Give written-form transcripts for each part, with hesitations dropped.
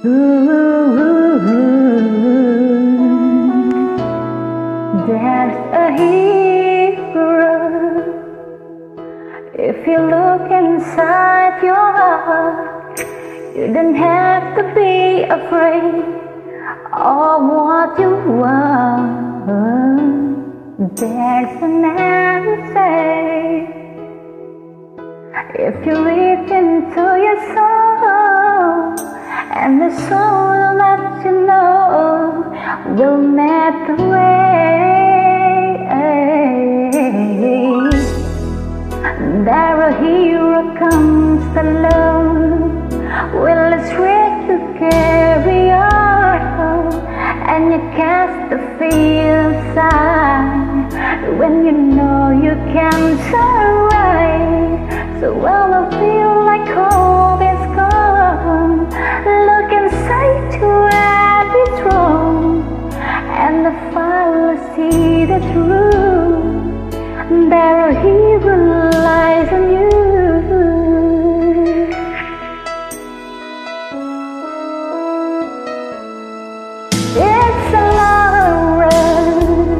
There's a hero. If you look inside your heart, you don't have to be afraid of what you want. There's an answer. If you reach into your soul, and the soul will let you know, will make the way. There a hero comes alone, with a strength to carry on, and you cast the fear aside when you know you can't survive. So when I feel like hope is gone, look inside to every throne, and the fire see the truth. There a hero lies in you. It's a long road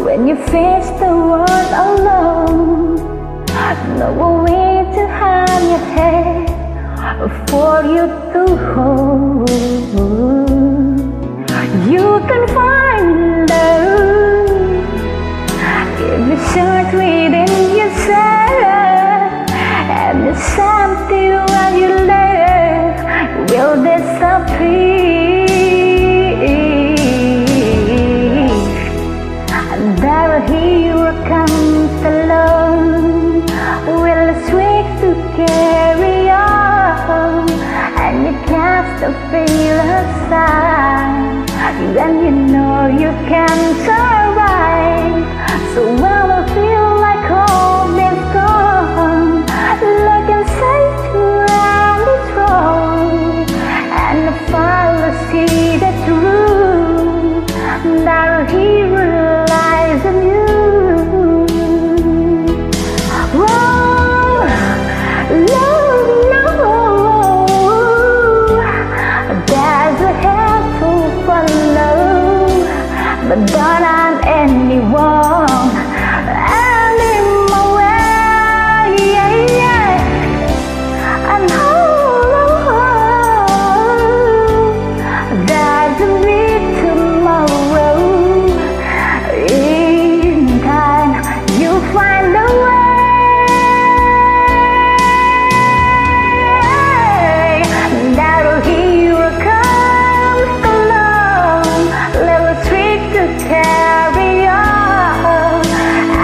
when you face the world alone. No way to hide your head for you to hold. You can find love if you search within yourself, and the something what you love will disappear. And there a hero comes alone, will swing to carry on, and you cast the fear aside, then you know you can survive. So when I feel like hope is gone, look inside to end is wrong, and the fire see the truth. That a hero lies in you. But don't have anyone, in my way, and there's a big tomorrow. In time, you find a way. That a hero comes along, little street to carry on,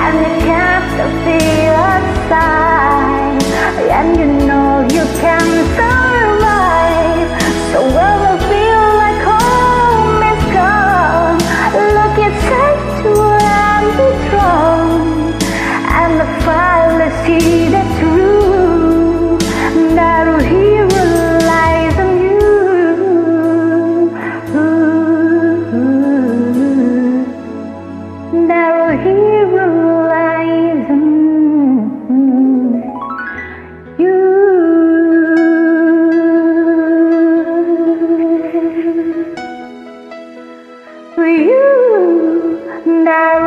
and you cast the fear aside, and you know you can survive. So when you feel like home is gone, look inside to empty throne, and the fire see the truth. That a hero lies in you. There a hero lies in you. For you, there